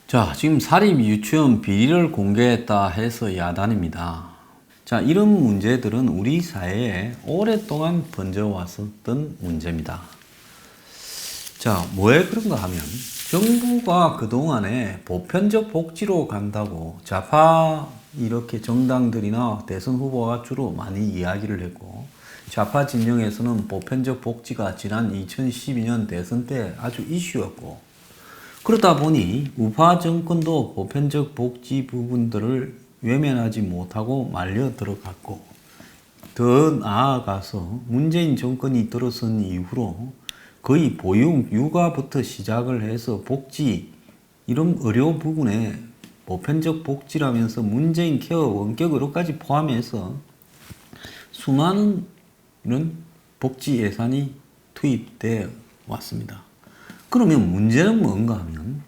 자, 지금 사립 유치원 비리를 공개했다 해서 야단입니다. 자, 이런 문제들은 우리 사회에 오랫동안 번져왔었던 문제입니다. 자, 왜 그런가 하면 정부가 그동안에 보편적 복지로 간다고 좌파 이렇게 정당들이나 대선 후보가 주로 많이 이야기를 했고, 좌파 진영에서는 보편적 복지가 지난 2012년 대선 때 아주 이슈였고, 그러다 보니 우파 정권도 보편적 복지 부분들을 외면하지 못하고 말려 들어갔고, 더 나아가서 문재인 정권이 들어선 이후로 거의 보육, 육아부터 시작을 해서 복지, 이런 의료 부분에 보편적 복지라면서 문재인 케어 원격으로까지 포함해서 수많은 이런 복지 예산이 투입되어 왔습니다. 그러면 문제는 뭔가 하면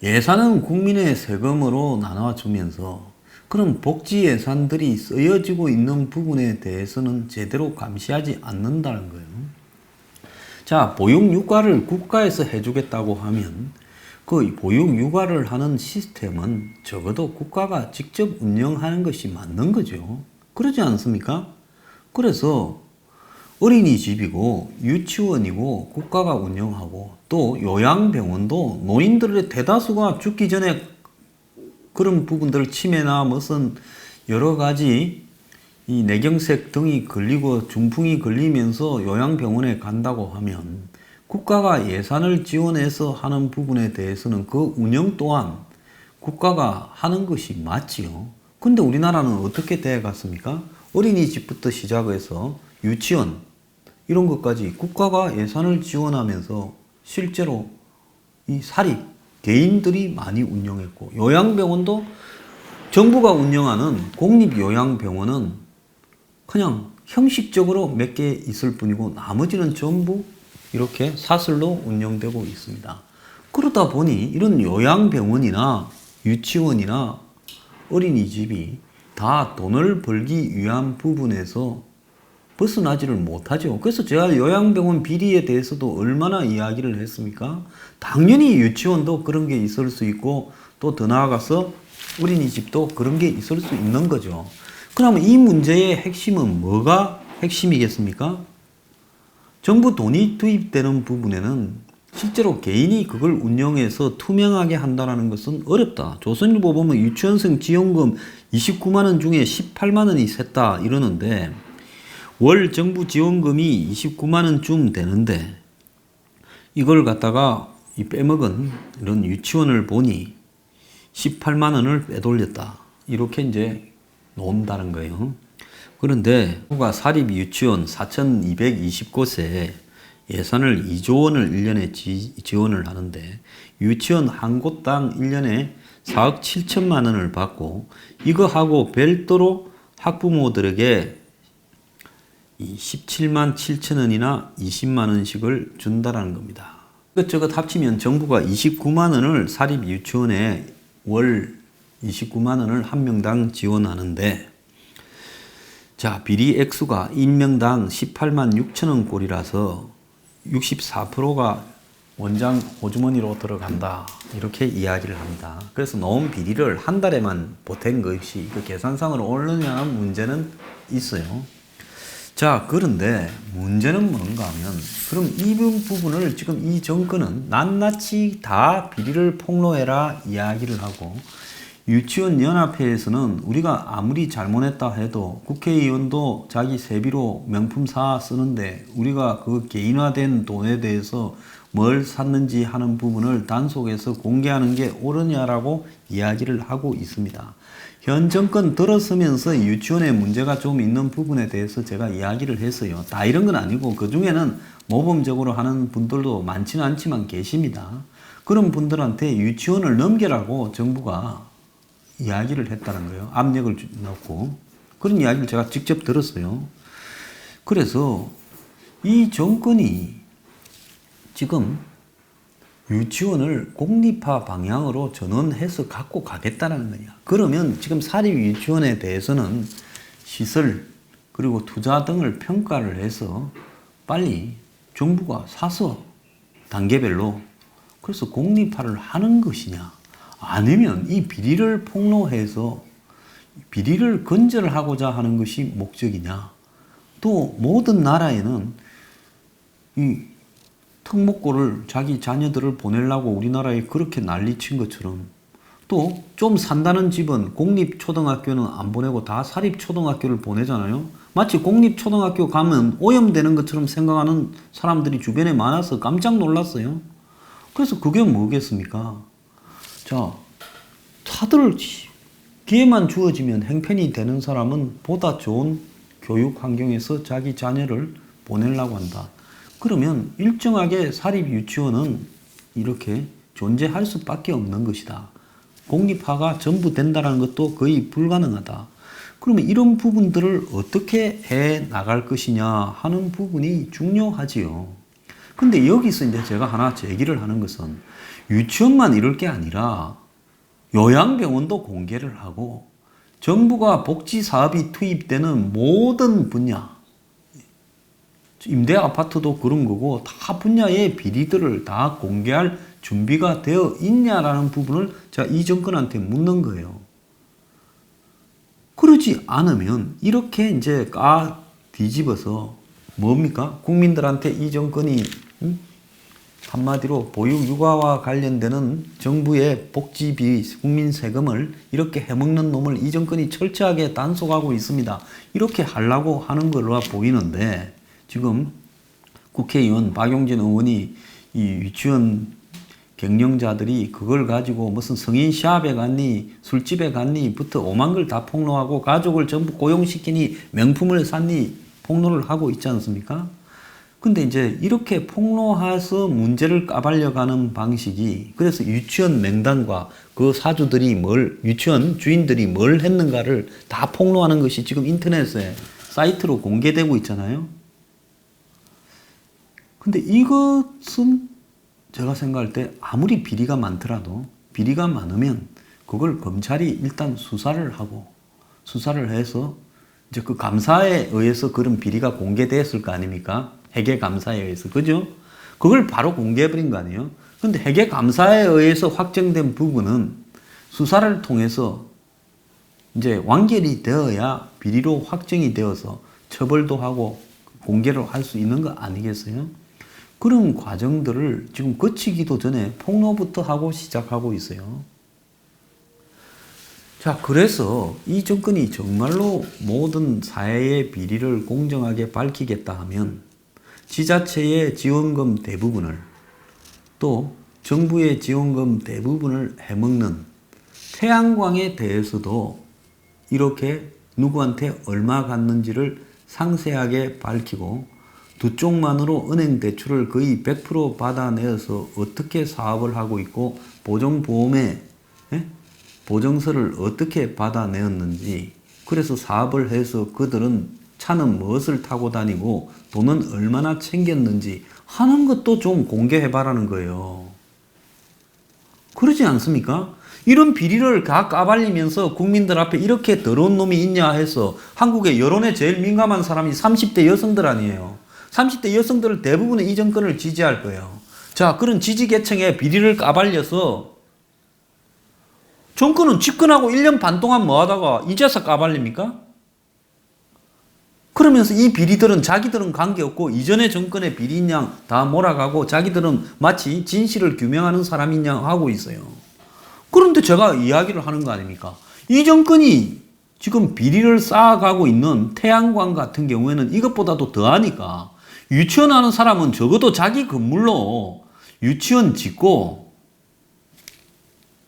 예산은 국민의 세금으로 나눠주면서 그럼 복지 예산들이 쓰여지고 있는 부분에 대해서는 제대로 감시하지 않는다는 거예요. 자, 보육 육아를 국가에서 해주겠다고 하면 그 보육 육아를 하는 시스템은 적어도 국가가 직접 운영하는 것이 맞는 거죠. 그러지 않습니까? 그래서 어린이집이고 유치원이고 국가가 운영하고 또 요양병원도 노인들의 대다수가 죽기 전에 그런 부분들 치매나 무슨 여러 가지 이 뇌경색 등이 걸리고 중풍이 걸리면서 요양병원에 간다고 하면 국가가 예산을 지원해서 하는 부분에 대해서는 그 운영 또한 국가가 하는 것이 맞지요. 근데 우리나라는 어떻게 돼 갔습니까? 어린이집부터 시작해서 유치원 이런 것까지 국가가 예산을 지원하면서 실제로 이 사립 개인들이 많이 운영했고, 요양병원도 정부가 운영하는 공립요양병원은 그냥 형식적으로 몇 개 있을 뿐이고 나머지는 전부 이렇게 사설로 운영되고 있습니다. 그러다 보니 이런 요양병원이나 유치원이나 어린이집이 다 돈을 벌기 위한 부분에서 벗어나지를 못하죠. 그래서 제가 요양병원 비리에 대해서도 얼마나 이야기를 했습니까? 당연히 유치원도 그런 게 있을 수 있고 또 더 나아가서 어린이집도 그런 게 있을 수 있는 거죠. 그러면 이 문제의 핵심은 뭐가 핵심이겠습니까? 정부 돈이 투입되는 부분에는 실제로 개인이 그걸 운영해서 투명하게 한다는 것은 어렵다. 조선일보 보면 유치원생 지원금 29만 원 중에 18만 원이 샜다 이러는데 월 정부 지원금이 29만 원쯤 되는데 이걸 갖다가 빼먹은 이런 유치원을 보니 18만 원을 빼돌렸다. 이렇게 이제 논다는 거예요. 그런데 정부가 사립 유치원 4,220곳에 예산을 2조 원을 1년에 지원을 하는데 유치원 한 곳당 1년에 4억 7천만 원을 받고 이거하고 별도로 학부모들에게 17만 7천 원이나 20만 원씩을 준다라는 겁니다. 이것저것 합치면 정부가 29만 원을 사립 유치원에 월 29만 원을 한 명당 지원하는데, 자, 비리 액수가 1명당 18만 6천 원 꼴이라서 64%가 원장 호주머니로 들어간다. 이렇게 이야기를 합니다. 그래서 나온 비리를 한 달에만 보탠 것이 그 계산상으로 옳느냐는 문제는 있어요. 자, 그런데 문제는 뭔가 하면 그럼 이 부분을 지금 이 정권은 낱낱이 다 비리를 폭로해라 이야기를 하고, 유치원 연합회에서는 우리가 아무리 잘못했다 해도 국회의원도 자기 세비로 명품 사 쓰는데 우리가 그 개인화된 돈에 대해서 뭘 샀는지 하는 부분을 단속해서 공개하는 게 옳으냐라고 이야기를 하고 있습니다. 현 정권 들어서면서 유치원에 문제가 좀 있는 부분에 대해서 제가 이야기를 했어요. 다 이런 건 아니고 그 중에는 모범적으로 하는 분들도 많지는 않지만 계십니다. 그런 분들한테 유치원을 넘겨라고 정부가 이야기를 했다는 거예요. 압력을 넣고. 그런 이야기를 제가 직접 들었어요. 그래서 이 정권이 지금 유치원을 공립화 방향으로 전환해서 갖고 가겠다는 거냐. 그러면 지금 사립 유치원에 대해서는 시설 그리고 투자 등을 평가를 해서 빨리 정부가 사서 단계별로 그래서 공립화를 하는 것이냐, 아니면 이 비리를 폭로해서 비리를 근절하고자 하는 것이 목적이냐. 또 모든 나라에는 이 특목고를 자기 자녀들을 보내려고 우리나라에 그렇게 난리친 것처럼 또 좀 산다는 집은 공립초등학교는 안 보내고 다 사립초등학교를 보내잖아요. 마치 공립초등학교 가면 오염되는 것처럼 생각하는 사람들이 주변에 많아서 깜짝 놀랐어요. 그래서 그게 뭐겠습니까? 자, 다들 기회만 주어지면 행편이 되는 사람은 보다 좋은 교육 환경에서 자기 자녀를 보내려고 한다. 그러면 일정하게 사립 유치원은 이렇게 존재할 수밖에 없는 것이다. 공립화가 전부 된다는 것도 거의 불가능하다. 그러면 이런 부분들을 어떻게 해 나갈 것이냐 하는 부분이 중요하지요. 근데 여기서 이제 제가 하나 제기를 하는 것은 유치원만 이럴 게 아니라 요양병원도 공개를 하고 정부가 복지 사업이 투입되는 모든 분야, 임대 아파트도 그런 거고 다 분야의 비리들을 다 공개할 준비가 되어 있냐라는 부분을 제가 이 정권한테 묻는 거예요. 그러지 않으면 이렇게 이제 뒤집어서 뭡니까? 국민들한테 이 정권이 한마디로 보육 육아와 관련되는 정부의 복지비 국민 세금을 이렇게 해먹는 놈을 이 정권이 철저하게 단속하고 있습니다. 이렇게 하려고 하는 걸로 보이는데 지금 국회의원 박용진 의원이 이 유치원 경영자들이 그걸 가지고 무슨 성인 샵에 갔니 술집에 갔니부터 오만 걸 다 폭로하고 가족을 전부 고용시키니 명품을 샀니 폭로를 하고 있지 않습니까? 근데 이제 이렇게 폭로해서 문제를 까발려가는 방식이 그래서 유치원 명단과 그 사주들이 유치원 주인들이 뭘 했는가를 다 폭로하는 것이 지금 인터넷에 사이트로 공개되고 있잖아요. 근데 이것은 제가 생각할 때 아무리 비리가 많더라도 비리가 많으면 그걸 검찰이 일단 수사를 하고 수사를 해서 이제 그 감사에 의해서 그런 비리가 공개되었을 거 아닙니까? 회계 감사에 의해서. 그죠? 그걸 바로 공개해버린 거 아니에요? 근데 회계 감사에 의해서 확정된 부분은 수사를 통해서 이제 완결이 되어야 비리로 확정이 되어서 처벌도 하고 공개를 할 수 있는 거 아니겠어요? 그런 과정들을 지금 거치기도 전에 폭로부터 하고 시작하고 있어요. 자, 그래서 이 정권이 정말로 모든 사회의 비리를 공정하게 밝히겠다 하면 지자체의 지원금 대부분을 또 정부의 지원금 대부분을 해먹는 태양광에 대해서도 이렇게 누구한테 얼마 갔는지를 상세하게 밝히고 두 쪽만으로 은행 대출을 거의 100% 받아내어서 어떻게 사업을 하고 있고 보증보험에 보증서를 어떻게 받아내었는지 그래서 사업을 해서 그들은 차는 무엇을 타고 다니고 돈은 얼마나 챙겼는지 하는 것도 좀 공개해봐라는 거예요. 그러지 않습니까? 이런 비리를 다 까발리면서 국민들 앞에 이렇게 더러운 놈이 있냐 해서 한국의 여론에 제일 민감한 사람이 30대 여성들 아니에요. 30대 여성들 대부분은 이 정권을 지지할 거예요. 자, 그런 지지계층의 비리를 까발려서 정권은 집권하고 1년 반 동안 뭐 하다가 이제서 까발립니까? 그러면서 이 비리들은 자기들은 관계없고 이전의 정권의 비리인 양 다 몰아가고 자기들은 마치 진실을 규명하는 사람인 양 하고 있어요. 그런데 제가 이야기를 하는 거 아닙니까? 이 정권이 지금 비리를 쌓아가고 있는 태양광 같은 경우에는 이것보다도 더하니까 유치원 하는 사람은 적어도 자기 건물로 유치원 짓고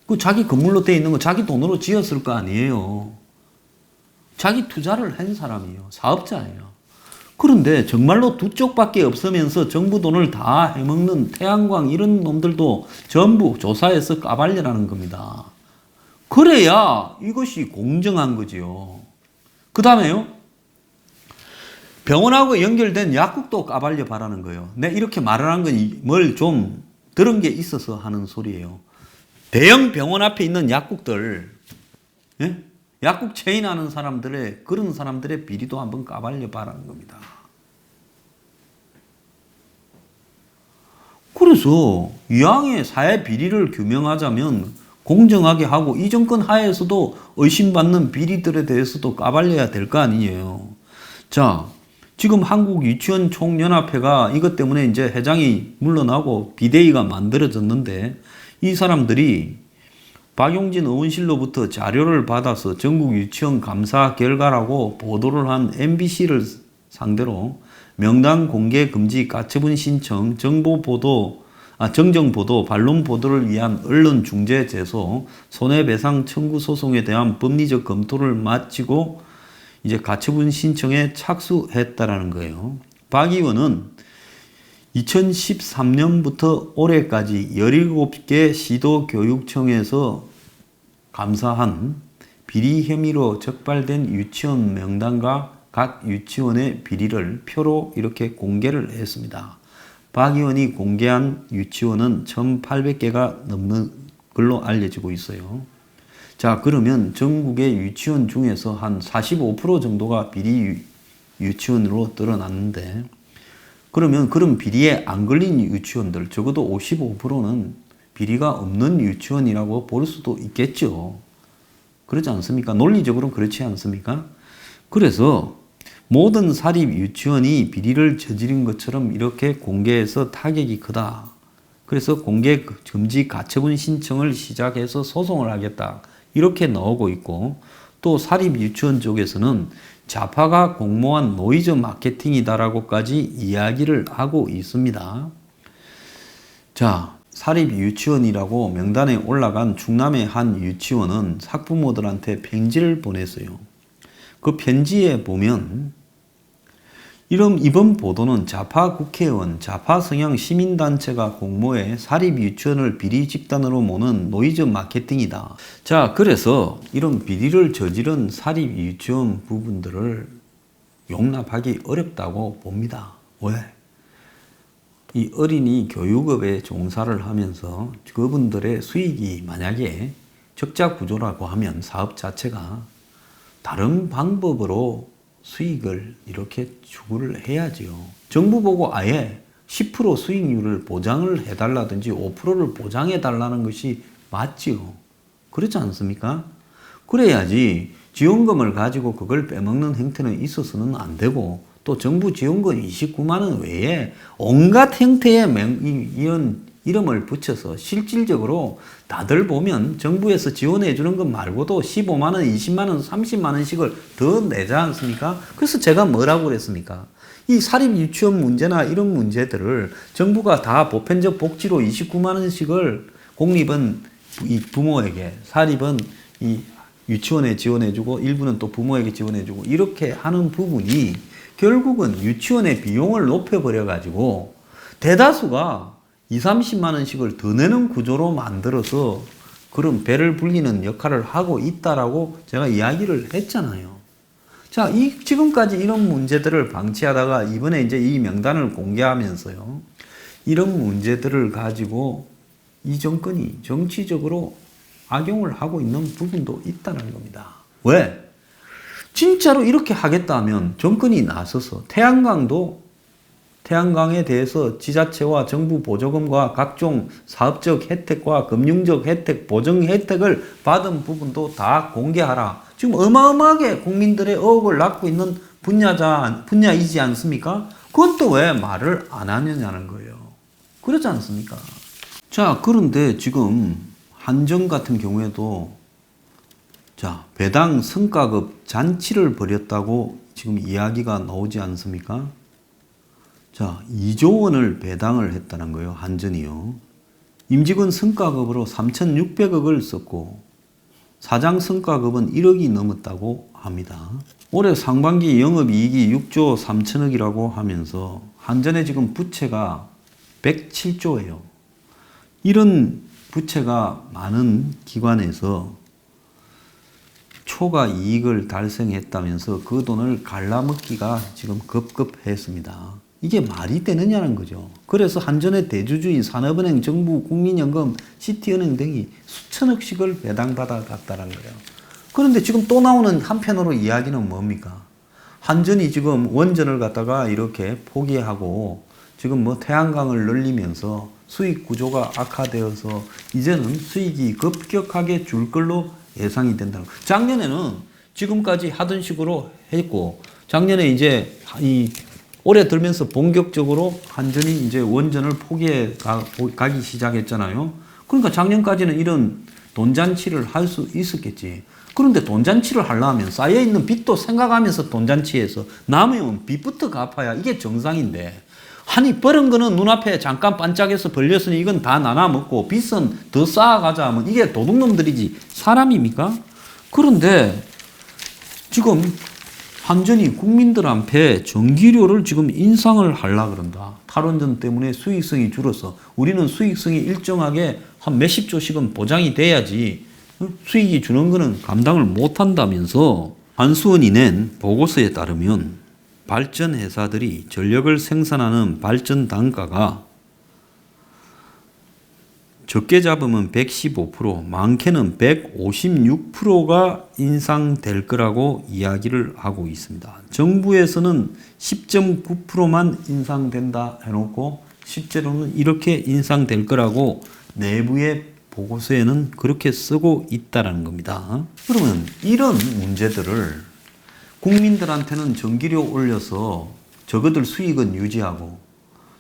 그 자기 건물로 돼 있는 거 자기 돈으로 지었을 거 아니에요. 자기 투자를 한 사람이에요. 사업자예요. 그런데 정말로 두 쪽밖에 없으면서 정부 돈을 다 해먹는 태양광 이런 놈들도 전부 조사해서 까발려라는 겁니다. 그래야 이것이 공정한 거지요. 그 다음에요. 병원하고 연결된 약국도 까발려 바라는 거예요. 내가 이렇게 말을 한 건 뭘 좀 들은 게 있어서 하는 소리예요. 대형 병원 앞에 있는 약국들, 예? 약국 체인하는 사람들의 그런 사람들의 비리도 한번 까발려 바라는 겁니다. 그래서 이왕에 사회 비리를 규명하자면 공정하게 하고 이 정권 하에서도 의심받는 비리들에 대해서도 까발려야 될 거 아니에요. 자, 지금 한국 유치원 총연합회가 이것 때문에 이제 회장이 물러나고 비대위가 만들어졌는데 이 사람들이 박용진 의원실로부터 자료를 받아서 전국 유치원 감사 결과라고 보도를 한 MBC를 상대로 명단 공개 금지 가처분 신청, 정정보도, 반론 보도를 위한 언론 중재 제소, 손해배상 청구 소송에 대한 법리적 검토를 마치고 이제 가처분 신청에 착수했다라는 거예요. 박 의원은 2013년부터 올해까지 17개 시도교육청에서 감사한 비리 혐의로 적발된 유치원 명단과 각 유치원의 비리를 표로 이렇게 공개를 했습니다. 박 의원이 공개한 유치원은 1,800개가 넘는 걸로 알려지고 있어요. 자, 그러면 전국의 유치원 중에서 한 45% 정도가 비리 유치원으로 드러났는데 그러면 그런 비리에 안 걸린 유치원들 적어도 55%는 비리가 없는 유치원이라고 볼 수도 있겠죠. 그렇지 않습니까? 논리적으로는 그렇지 않습니까? 그래서 모든 사립 유치원이 비리를 저지른 것처럼 이렇게 공개해서 타격이 크다. 그래서 공개 금지 가처분 신청을 시작해서 소송을 하겠다. 이렇게 나오고 있고 또 사립 유치원 쪽에서는 좌파가 공모한 노이즈 마케팅이다라고까지 이야기를 하고 있습니다. 자, 사립 유치원이라고 명단에 올라간 충남의 한 유치원은 학부모들한테 편지를 보냈어요. 그 편지에 보면 이번 보도는 좌파 국회의원, 좌파 성향 시민단체가 공모해 사립 유치원을 비리 집단으로 모는 노이즈 마케팅이다. 자, 그래서 이런 비리를 저지른 사립 유치원 부분들을 용납하기 어렵다고 봅니다. 왜? 이 어린이 교육업에 종사를 하면서 그분들의 수익이 만약에 적자 구조라고 하면 사업 자체가 다른 방법으로 수익을 이렇게 추구를 해야지요. 정부 보고 아예 10% 수익률을 보장을 해달라든지 5%를 보장해달라는 것이 맞지요. 그렇지 않습니까? 그래야지 지원금을 가지고 그걸 빼먹는 행태는 있어서는 안 되고 또 정부 지원금 29만 원 외에 온갖 형태의 이런 이름을 붙여서 실질적으로 다들 보면 정부에서 지원해 주는 것 말고도 15만 원, 20만 원, 30만 원씩을 더 내지 않습니까? 그래서 제가 뭐라고 그랬습니까? 이 사립 유치원 문제나 이런 문제들을 정부가 다 보편적 복지로 29만 원씩을 공립은 이 부모에게, 사립은 이 유치원에 지원해 주고 일부는 또 부모에게 지원해 주고 이렇게 하는 부분이 결국은 유치원의 비용을 높여버려 가지고 대다수가 2, 30만 원씩을 더 내는 구조로 만들어서 그런 배를 불리는 역할을 하고 있다라고 제가 이야기를 했잖아요. 자, 지금까지 이런 문제들을 방치하다가 이번에 이제 이 명단을 공개하면서요. 이런 문제들을 가지고 이 정권이 정치적으로 악용을 하고 있는 부분도 있다는 겁니다. 왜? 진짜로 이렇게 하겠다 하면 정권이 나서서 태양광에 대해서 지자체와 정부 보조금과 각종 사업적 혜택과 금융적 혜택, 보정 혜택을 받은 부분도 다 공개하라. 지금 어마어마하게 국민들의 의혹을 낳고 있는 분야이지 않습니까? 그건 또 왜 말을 안 하느냐는 거예요. 그렇지 않습니까? 자, 그런데 지금 한정 같은 경우에도 자, 배당 성과급 잔치를 벌였다고 지금 이야기가 나오지 않습니까? 자, 2조 원을 배당을 했다는 거예요. 한전이요. 임직원 성과급으로 3,600억을 썼고 사장 성과급은 1억이 넘었다고 합니다. 올해 상반기 영업이익이 6조 3천억이라고 하면서 한전의 지금 부채가 107조예요. 이런 부채가 많은 기관에서 초과 이익을 달성했다면서 그 돈을 갈라먹기가 지금 급급했습니다. 이게 말이 되느냐는 거죠. 그래서 한전의 대주주인 산업은행, 정부, 국민연금, 시티은행 등이 수천억씩을 배당받아 갔다는 거예요. 그런데 지금 또 나오는 한편으로 이야기는 뭡니까? 한전이 지금 원전을 갖다가 이렇게 포기하고 지금 뭐 태양광을 늘리면서 수익 구조가 악화되어서 이제는 수익이 급격하게 줄 걸로 예상이 된다는 거예요. 작년에는 지금까지 하던 식으로 했고, 작년에 이제 올해 들면서 본격적으로 완전히 이제 원전을 포기해 가기 시작했잖아요. 그러니까 작년까지는 이런 돈잔치를 할 수 있었겠지. 그런데 돈잔치를 하려면 쌓여있는 빚도 생각하면서 돈잔치해서 남으면 빚부터 갚아야 이게 정상인데, 아니 벌은 거는 눈앞에 잠깐 반짝해서 벌렸으니 이건 다 나눠 먹고 빚은 더 쌓아가자 하면 이게 도둑놈들이지 사람입니까? 그런데 지금 완전히 국민들한테 전기료를 지금 인상을 하려고 그런다. 탈원전 때문에 수익성이 줄어서 우리는 수익성이 일정하게 한 몇십 조씩은 보장이 돼야지 수익이 주는 거는 감당을 못 한다면서 한수원이 낸 보고서에 따르면 발전 회사들이 전력을 생산하는 발전 단가가 적게 잡으면 115%, 많게는 156%가 인상될 거라고 이야기를 하고 있습니다. 정부에서는 10.9%만 인상된다 해놓고 실제로는 이렇게 인상될 거라고 내부의 보고서에는 그렇게 쓰고 있다는 겁니다. 그러면 이런 문제들을 국민들한테는 전기료 올려서 저거들 수익은 유지하고,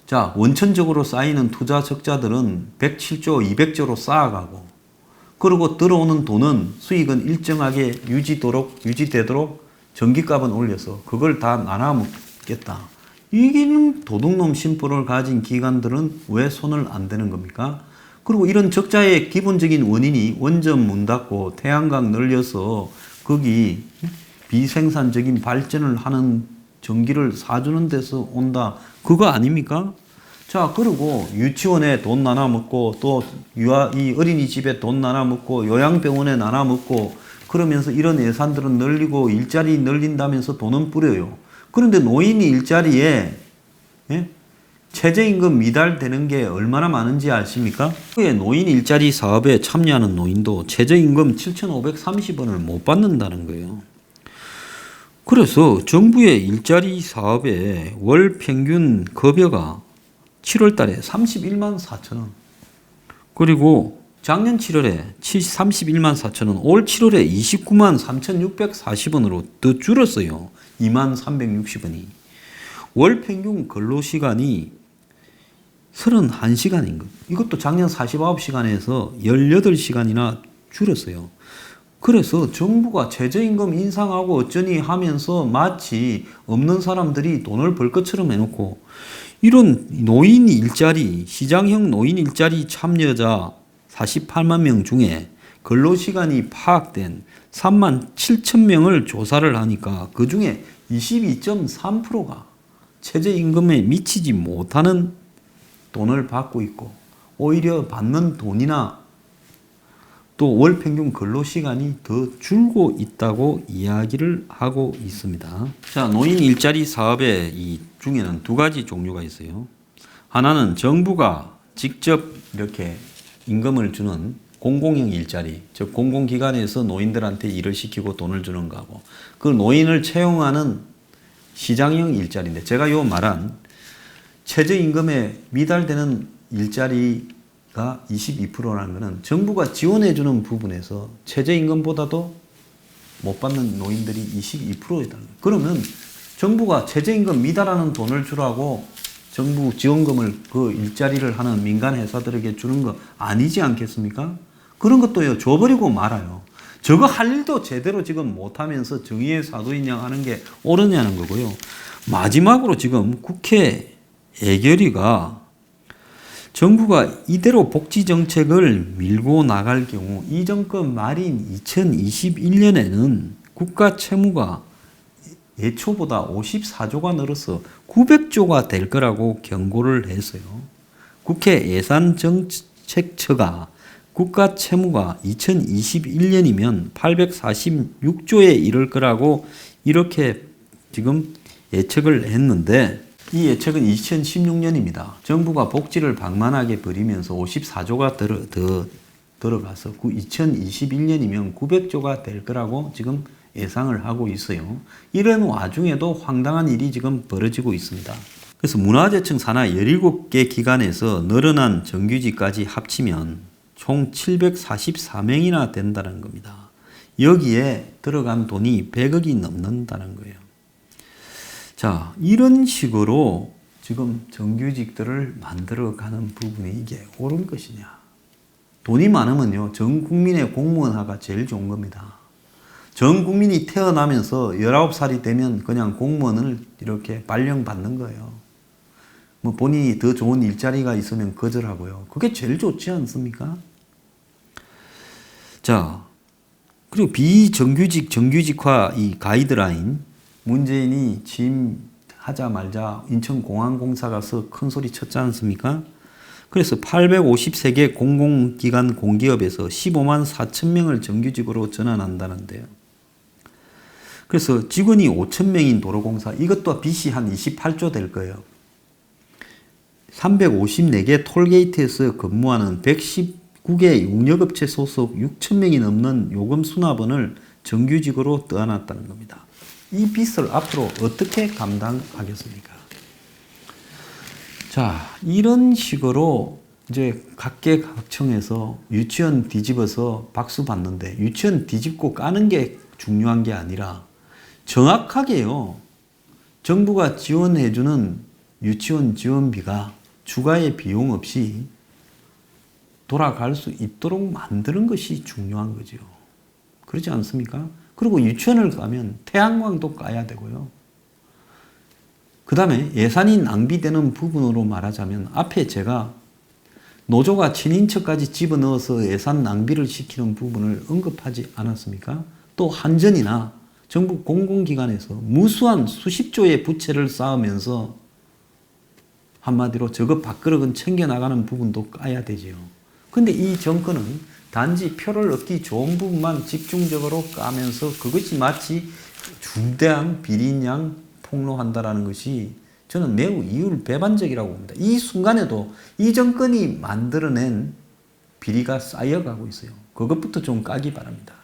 자, 원천적으로 쌓이는 투자 적자들은 107조, 200조로 쌓아가고, 그리고 들어오는 돈은 수익은 일정하게 유지되도록 전기값은 올려서 그걸 다 나눠 먹겠다. 이기는 도둑놈 심보를 가진 기관들은 왜 손을 안 대는 겁니까? 그리고 이런 적자의 기본적인 원인이 원전 문 닫고 태양광 늘려서 거기 비생산적인 발전을 하는 전기를 사주는 데서 온다. 그거 아닙니까? 자, 그리고 유치원에 돈 나눠 먹고 또 이 어린이집에 돈 나눠 먹고 요양병원에 나눠 먹고 그러면서 이런 예산들은 늘리고 일자리 늘린다면서 돈은 뿌려요. 그런데 노인이 일자리에 최저임금 미달되는 게 얼마나 많은지 아십니까? 노인 일자리 사업에 참여하는 노인도 최저임금 7,530원을 못 받는다는 거예요. 그래서 정부의 일자리 사업의 월 평균 급여가 7월 달에 31만 4천 원. 그리고 작년 7월에 31만 4천 원, 올 7월에 29만 3,640원으로 더 줄었어요. 2만 360원이. 월 평균 근로시간이 31시간인 것. 이것도 작년 49시간에서 18시간이나 줄었어요. 그래서 정부가 최저임금 인상하고 어쩌니 하면서 마치 없는 사람들이 돈을 벌 것처럼 해놓고 이런 노인 일자리, 시장형 노인 일자리 참여자 48만 명 중에 근로시간이 파악된 3만 7천 명을 조사를 하니까 그 중에 22.3%가 최저임금에 미치지 못하는 돈을 받고 있고 오히려 받는 돈이나 또 월 평균 근로시간이 더 줄고 있다고 이야기를 하고 있습니다. 자, 노인 일자리 사업의 이 중에는 두 가지 종류가 있어요. 하나는 정부가 직접 이렇게 임금을 주는 공공형 일자리, 즉 공공기관에서 노인들한테 일을 시키고 돈을 주는 거고, 그 노인을 채용하는 시장형 일자리인데, 제가 요 말한 최저임금에 미달되는 일자리가 22%라는 것은 정부가 지원해주는 부분에서 최저임금보다도 못 받는 노인들이 22%이다는 거예요. 그러면 정부가 최저임금 미달하는 돈을 주라고 정부 지원금을 그 일자리를 하는 민간 회사들에게 주는 거 아니지 않겠습니까? 그런 것도요, 줘버리고 말아요. 저거 할 일도 제대로 지금 못하면서 정의의 사도인양 하는 게 옳으냐는 거고요. 마지막으로 지금 국회 예결위가 정부가 이대로 복지정책을 밀고 나갈 경우 이 정권 말인 2021년에는 국가 채무가 예초보다 54조가 늘어서 900조가 될 거라고 경고를 했어요. 국회 예산정책처가 국가 채무가 2021년이면 846조에 이를 거라고 이렇게 지금 예측을 했는데, 이 예측은 2016년입니다. 정부가 복지를 방만하게 벌이면서 54조가 더 들어가서 2021년이면 900조가 될 거라고 지금 예상을 하고 있어요. 이런 와중에도 황당한 일이 지금 벌어지고 있습니다. 그래서 문화재청 산하 17개 기관에서 늘어난 정규직까지 합치면 총 744명이나 된다는 겁니다. 여기에 들어간 돈이 100억이 넘는다는 거예요. 자, 이런 식으로 지금 정규직들을 만들어가는 부분이 이게 옳은 것이냐. 돈이 많으면요, 전 국민의 공무원화가 제일 좋은 겁니다. 전 국민이 태어나면서 19살이 되면 그냥 공무원을 이렇게 발령받는 거예요. 뭐 본인이 더 좋은 일자리가 있으면 거절하고요. 그게 제일 좋지 않습니까? 자, 그리고 비정규직, 정규직화 이 가이드라인, 문재인이 취임하자 말자 인천공항공사 가서 큰 소리 쳤지 않습니까? 그래서 853개 공공기관 공기업에서 15만 4천 명을 정규직으로 전환한다는데요. 그래서 직원이 5천 명인 도로공사, 이것도 빚이 한 28조 될 거예요. 354개 톨게이트에서 근무하는 119개 용역업체 소속 6천 명이 넘는 요금 수납원을 정규직으로 떠안았다는 겁니다. 이 빚을 앞으로 어떻게 감당하겠습니까? 자, 이런 식으로 이제 각계각층에서 유치원 뒤집어서 박수 받는데, 유치원 뒤집고 까는 게 중요한 게 아니라 정확하게요, 정부가 지원해주는 유치원 지원비가 추가의 비용 없이 돌아갈 수 있도록 만드는 것이 중요한 거죠. 그렇지 않습니까? 그리고 유치원을 가면 태양광도 까야 되고요. 그 다음에 예산이 낭비되는 부분으로 말하자면, 앞에 제가 노조가 친인척까지 집어넣어서 예산 낭비를 시키는 부분을 언급하지 않았습니까? 또 한전이나 정부 공공기관에서 무수한 수십조의 부채를 쌓으면서 한마디로 저거 밥그릇은 챙겨나가는 부분도 까야 되지요. 근데 이 정권은 단지 표를 얻기 좋은 부분만 집중적으로 까면서 그것이 마치 중대한 비리인 양 폭로한다라는 것이 저는 매우 이율배반적이라고 봅니다. 이 순간에도 이 정권이 만들어낸 비리가 쌓여가고 있어요. 그것부터 좀 까기 바랍니다.